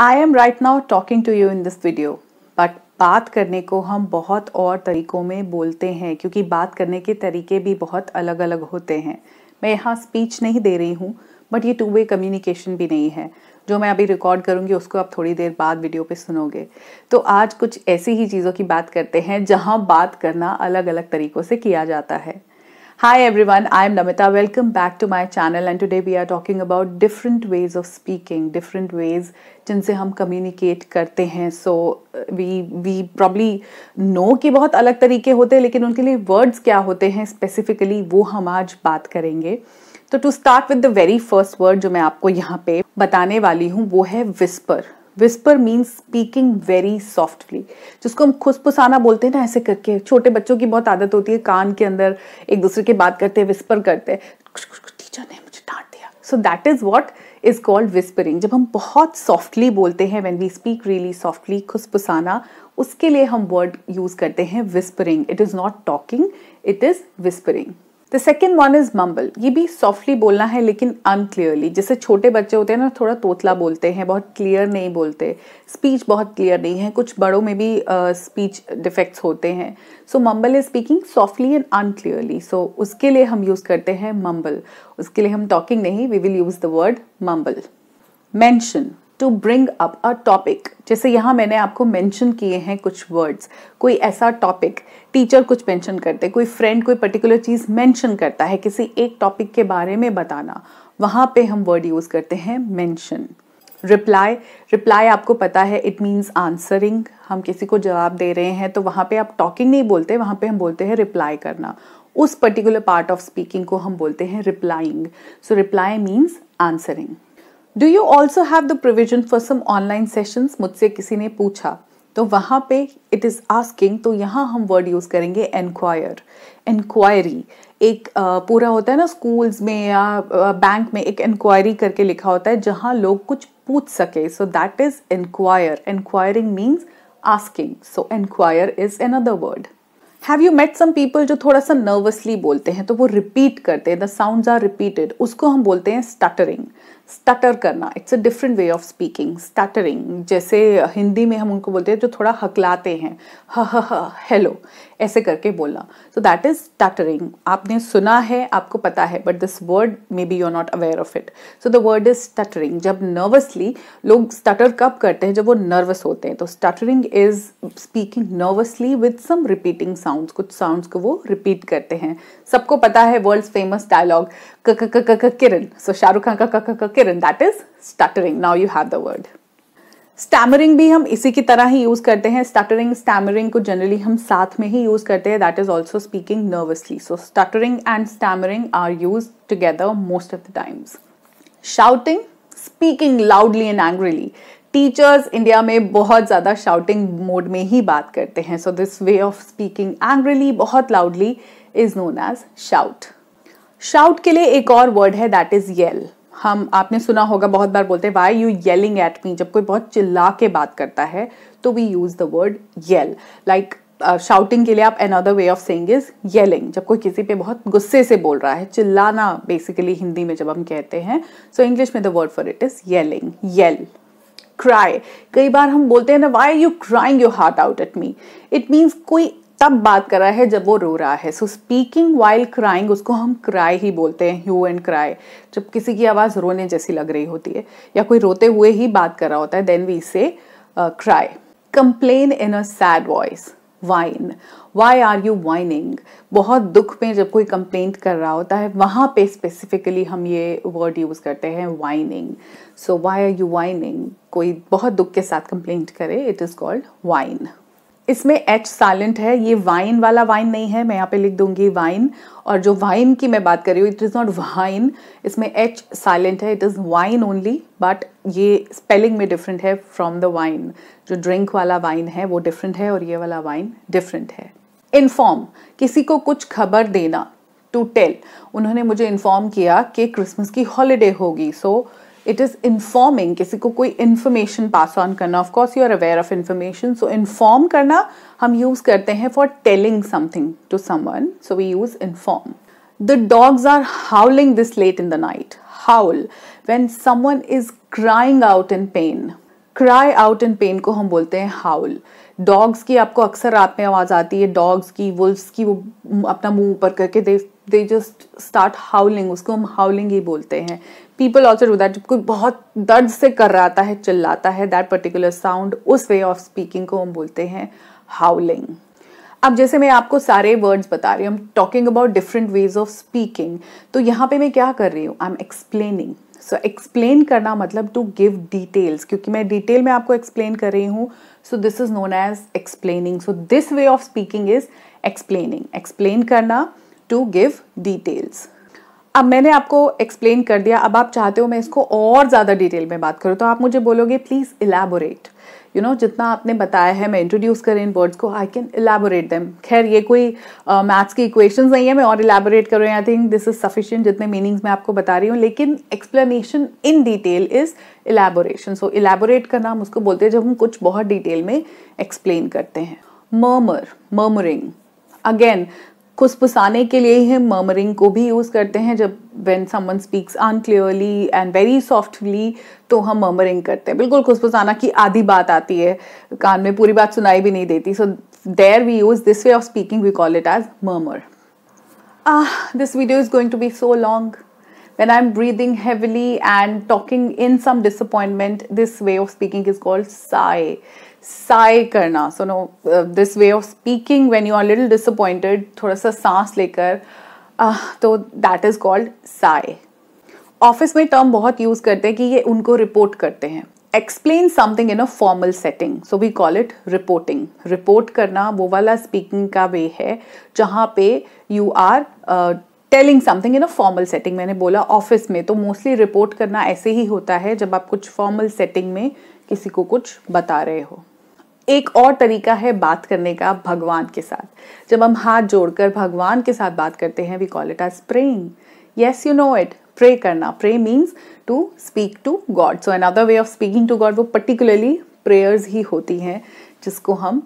I am right now talking to you in this video, but बात करने को हम बहुत और तरीकों में बोलते हैं क्योंकि बात करने के तरीके भी बहुत अलग अलग होते हैं। मैं यहाँ स्पीच नहीं दे रही हूँ, बट ये टू वे कम्युनिकेशन भी नहीं है। जो मैं अभी रिकॉर्ड करूँगी उसको आप थोड़ी देर बाद वीडियो पे सुनोगे। तो आज कुछ ऐसी ही चीज़ों की बात करते हैं जहाँ बात करना अलग अलग तरीकों से किया जाता है। Hi everyone, I am Namita. Welcome back to my channel and today we are talking about different ways of speaking, different ways जिनसे हम communicate करते हैं. So we probably know कि बहुत अलग तरीके होते हैं, लेकिन उनके लिए words क्या होते हैं specifically वो हम आज बात करेंगे. तो to start with the very first word जो मैं आपको यहाँ पे बताने वाली हूँ वो है whisper. Whisper means speaking very softly, जिसको हम खुसफुसाना बोलते हैं ना, ऐसे करके। छोटे बच्चों की बहुत आदत होती है कान के अंदर एक दूसरे की बात करते हैं, विस्पर करते हैं, टीचर ने मुझे डांट दिया। So that is what is called whispering. जब हम बहुत सॉफ्टली बोलते हैं, when we speak really softly, खुसफुसाना, उसके लिए हम वर्ड यूज करते हैं whispering. It is not talking, it is whispering. The second one is mumble. ये भी सॉफ्टली बोलना है लेकिन अनक्लियरली। जैसे छोटे बच्चे होते हैं ना, थोड़ा तोतला बोलते हैं, बहुत क्लियर नहीं बोलते, स्पीच बहुत क्लियर नहीं है। कुछ बड़ों में भी स्पीच डिफेक्ट्स होते हैं। So mumble is speaking softly and unclearly. So उसके लिए हम यूज करते हैं मम्बल। उसके लिए हम टॉकिंग नहीं, we will use the word mumble. Mention, to bring up a topic. जैसे यहाँ मैंने आपको मेंशन किए हैं कुछ वर्ड्स। कोई ऐसा टॉपिक, टीचर कुछ मेंशन करते, कोई फ्रेंड कोई पर्टिकुलर चीज मेंशन करता है, किसी एक टॉपिक के बारे में बताना, वहां पे हम वर्ड यूज करते हैं मेंशन। रिप्लाई, रिप्लाई आपको पता है, इट मीन्स आंसरिंग। हम किसी को जवाब दे रहे हैं तो वहां पे आप टॉकिंग नहीं बोलते, वहां पे हम बोलते हैं रिप्लाई करना। उस पर्टिकुलर पार्ट ऑफ स्पीकिंग को हम बोलते हैं replying. So reply means answering. Do you also have the provision for some online sessions? मुझसे किसी ने पूछा, तो वहां पे इट इज आस्किंग, तो यहाँ हम वर्ड यूज करेंगे एनक्वायर। एनक्वायरी एक पूरा होता है ना, स्कूल्स में या बैंक में एक एनक्वायरी करके लिखा होता है जहां लोग कुछ पूछ सके। So that is enquire. Enquiring means asking. So enquire is another word. Have you met some people जो थोड़ा सा नर्वसली बोलते हैं, तो वो रिपीट करते हैं, द साउंड्स आर रिपीटेड, उसको हम बोलते हैं स्टटरिंग। स्टटर करना, it's a different way of speaking. Stuttering जैसे हिंदी में हम उनको बोलते हैं जो थोड़ा हकलाते हैं, ह हेलो ऐसे करके बोलना। So that is stuttering. आपने सुना है, आपको पता है, but this word may be you are not aware of it. So the word is stuttering. जब नर्वसली लोग स्टटर कब करते हैं? जब वो नर्वस होते हैं। तो stuttering is speaking nervously with some repeating sounds. कुछ साउंड्स को वो रिपीट करते हैं। सबको पता है world's famous dialogue Kiran. So Shahrukh Khan का किरण, that is stuttering. Now you have the word. Stammering भी हम इसी की तरह ही यूज करते हैं। स्टटरिंग स्टैमरिंग को जनरली हम साथ में ही यूज करते हैं। That is also speaking nervously. So stuttering and stammering are use together most of the times. Shouting, speaking loudly and angrily. Teachers India में बहुत ज्यादा शाउटिंग मोड में ही बात करते हैं। So this way of speaking angrily, बहुत loudly, is known as shout. Shout के लिए एक और वर्ड है, दैट इज येल। हम आपने सुना होगा, बहुत बार बोलते हैं why you yelling at me. जब कोई बहुत चिल्ला के बात करता है तो we use the word yell. Like shouting के लिए आप another way of saying is yelling. जब कोई किसी पे बहुत गुस्से से बोल रहा है, चिल्लाना बेसिकली हिंदी में जब हम कहते हैं। सो इंग्लिश में the word for it is yelling, yell. Cry, कई बार हम बोलते हैं ना, why you crying your heart out at me. It means कोई तब बात कर रहा है जब वो रो रहा है। सो स्पीकिंग वाइल क्राइंग, उसको हम क्राई ही बोलते हैं, ह्यू एंड क्राई। जब किसी की आवाज रोने जैसी लग रही होती है या कोई रोते हुए ही बात कर रहा होता है, then we say cry. Complain in a sad voice, whine. Why are you whining? बहुत दुख में जब कोई कंप्लेंट कर रहा होता है, वहां पे स्पेसिफिकली हम ये वर्ड यूज करते हैं, whining. So why are you whining? कोई बहुत दुख के साथ कंप्लेंट करे, इट इज कॉल्ड वाइन। इसमें एच साइलेंट है, ये वाइन वाला वाइन नहीं है। मैं यहाँ पे लिख दूंगी वाइन, और जो वाइन की मैं बात कर रही हूँ, इट इज नॉट वाइन, इसमें एच साइलेंट है, it is wine only. But ये स्पेलिंग में डिफरेंट है फ्रॉम द वाइन। जो ड्रिंक वाला वाइन है वो डिफरेंट है और ये वाला वाइन डिफरेंट है। इन्फॉर्म, किसी को कुछ खबर देना। टू टेल, उन्होंने मुझे इन्फॉर्म किया कि क्रिसमस की हॉलीडे होगी। सो इट इज इन्फॉर्मिंग, किसी को कोई इन्फॉर्मेशन पास ऑन करना। Of course you are aware of information. So inform करना हम यूज करते हैं for telling something to someone. So we use inform. The dogs are howling this late in the night. Howl, when someone is crying out in pain. Cry out in pain को हम बोलते हैं हाउल। Dogs की आपको अक्सर रात में आवाज आती है, डॉग्स की, वुल्फ्स की, वो अपना मुंह ऊपर करके दे जस्ट स्टार्ट हाउलिंग, उसको हम हाउलिंग ही बोलते हैं। पीपल ऑल्सो डू दैट, जब कोई बहुत दर्द से कर्राता है, चिल्लाता है, दैट पर्टिकुलर साउंड, उस वे ऑफ स्पीकिंग को हम बोलते हैं हाउलिंग। अब जैसे मैं आपको सारे वर्ड्स बता रही हूँ, talking about different ways of speaking, तो यहाँ पे मैं क्या कर रही हूँ, I am explaining. So explain करना मतलब टू गिव डिटेल्स, क्योंकि मैं डिटेल में आपको एक्सप्लेन कर रही हूँ, so this is known as explaining. So this way of speaking is explaining, explain करना टू गिव डिटेल्स। अब मैंने आपको एक्सप्लेन कर दिया, अब आप चाहते हो मैं इसको और ज़्यादा डिटेल में बात करूँ, तो आप मुझे बोलोगे प्लीज़ इलैबोरेट। जितना आपने बताया है, मैं इंट्रोड्यूस करें इन वर्ड्स को, आई कैन इलैबोरेट देम। खैर ये कोई मैथ्स की इक्वेशंस नहीं है, मैं और इलैबोरेट कर रही हूँ, I think this is sufficient जितने मीनिंग्स मैं आपको बता रही हूँ, लेकिन explanation in detail is elaboration. So elaborate करना हम उसको बोलते हैं जब हम कुछ बहुत डिटेल में एक्सप्लेन करते हैं। मर्मर, मर्मरिंग, अगेन खुसफुसाने के लिए ही मर्मरिंग को भी यूज करते हैं। जब when someone speaks unclearly and very softly, तो हम मर्मरिंग करते हैं। बिल्कुल खुसफुसाना की आधी बात आती है, कान में पूरी बात सुनाई भी नहीं देती, so there we use this way of speaking, we call it as murmur. This video is going to be so long. When I'm breathing heavily and talking in some disappointment, this way of speaking is called sigh. Sigh करना. So no, this way of speaking when you are a little disappointed, थोड़ा सा सांस लेकर, तो that is called sigh. Office में term बहुत use करते हैं कि ये उनको रिपोर्ट करते हैं। Explain something in a formal setting, so we call it reporting. Report करना वो वाला स्पीकिंग का वे है जहाँ पे you are telling something in a formal setting. मैंने बोला ऑफिस में, तो मोस्टली रिपोर्ट करना ऐसे ही होता है जब आप कुछ फॉर्मल सेटिंग में किसी को कुछ बता रहे हो। एक और तरीका है बात करने का भगवान के साथ। जब हम हाथ जोड़कर भगवान के साथ बात करते हैं, we call it as praying. Yes, you know it, pray करना। Pray means to speak to God. So another way of speaking to God वो पर्टिकुलरली प्रेयर्स ही होती हैं जिसको हम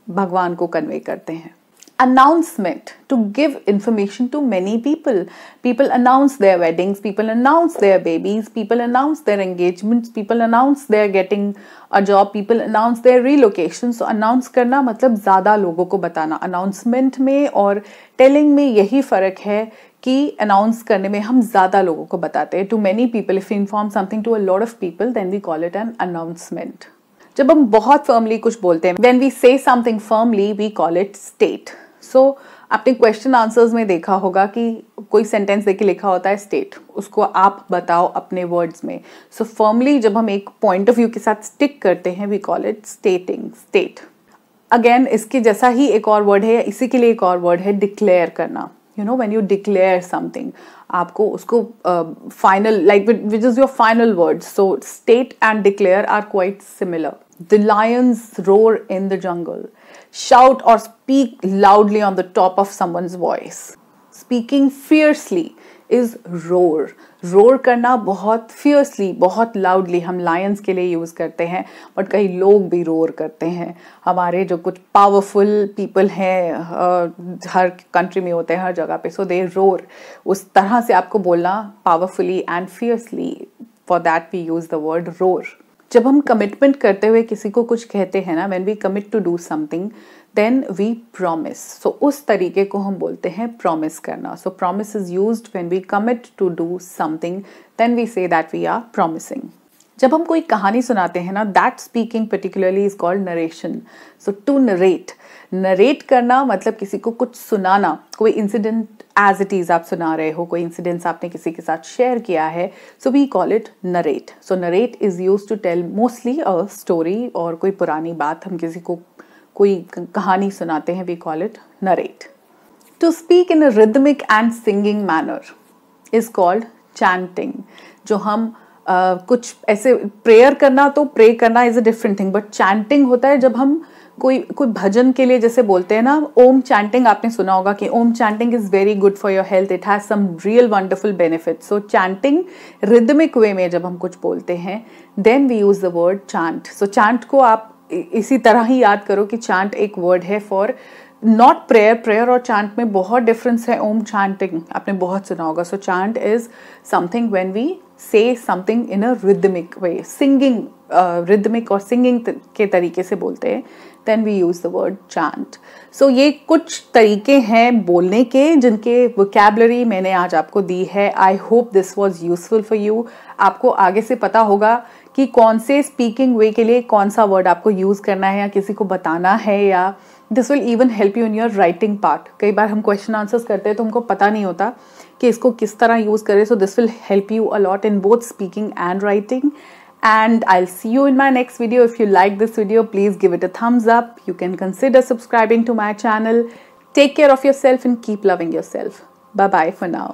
भगवान को कन्वे करते हैं। Announcement, to give information to many people. People announce their weddings, people announce their babies, people announce their engagements, people announce they're getting a job, people announce their relocation. So announce करना मतलब ज़्यादा लोगों को बताना। Announcement में और telling में यही फ़र्क है कि announce करने में हम ज़्यादा लोगों को बताते हैं। To many people, if we inform something to a lot of people, then we call it an announcement. जब हम बहुत firmly कुछ बोलते हैं, when we say something firmly, we call it state. सो आपने क्वेश्चन आंसर्स में देखा होगा कि कोई सेंटेंस देके लिखा होता है स्टेट, उसको आप बताओ अपने वर्ड्स में। सो फर्मली जब हम एक पॉइंट ऑफ व्यू के साथ स्टिक करते हैं, we call it stating, state. Again इसके जैसा ही एक और वर्ड है, इसी के लिए एक और वर्ड है डिक्लेयर करना। व्हेन यू डिक्लेयर समथिंग, आपको उसको final, like which is your final word. So state and declare are quite similar. The lions roar in the jungle. Shout or speak loudly on the top of someone's voice. Speaking fiercely is roar. Roar करना बहुत fiercely, बहुत loudly हम lions के लिए use करते हैं, but कई लोग भी roar करते हैं। हमारे जो कुछ powerful people हैं, हर country में होते हैं, हर जगह पे, so they roar. उस तरह से आपको बोलना powerfully and fiercely. For that we use the word roar. जब हम कमिटमेंट करते हुए किसी को कुछ कहते हैं ना, when we commit to do something, then we promise. So उस तरीके को हम बोलते हैं promise करना. So promise is used when we commit to do something, then we say that we are promising. जब हम कोई कहानी सुनाते हैं ना, that speaking particularly is called narration. So to narrate, narrate करना मतलब किसी को कुछ सुनाना। कोई इंसिडेंट एज इट इज आप सुना रहे हो, कोई इंसिडेंट्स आपने किसी के साथ शेयर किया है, so we call it narrate. So narrate is used to tell mostly a story, और कोई पुरानी बात, हम किसी को कोई कहानी सुनाते हैं, we call it narrate. To speak in a rhythmic and singing manner is called chanting. जो हम कुछ ऐसे प्रेयर करना, तो प्रे करना is a different thing, but chanting होता है जब हम कोई भजन के लिए जैसे बोलते हैं ना, ओम चैंटिंग आपने सुना होगा कि Om chanting is very good for your health, it has some real wonderful benefits. So chanting rhythmic way में जब हम कुछ बोलते हैं, then we use the word chant. So chant को आप इसी तरह ही याद करो कि चैंट एक वर्ड है फॉर नॉट प्रेयर। प्रेयर और चैंट में बहुत डिफरेंस है। ओम चैंटिंग आपने बहुत सुना होगा। So chant is something when we say something in a rhythmic way, singing, rhythmic और singing के तरीके से बोलते हैं, then we use the word chant. So ये कुछ तरीके हैं बोलने के जिनके vocabulary मैंने आज आपको दी है. I hope this was useful for you. आपको आगे से पता होगा कि कौन से speaking way के लिए कौन सा word आपको use करना है या किसी को बताना है, या this will even help you in your writing part. कई बार हम question answers करते हैं तो हमको पता नहीं होता कि इसको किस तरह यूज़ करें. So this will help you a lot in both speaking and writing. And I'll see you in my next video. If you like this video, please give it a thumbs up. You can consider subscribing to my channel. Take care of yourself and keep loving yourself. Bye bye for now.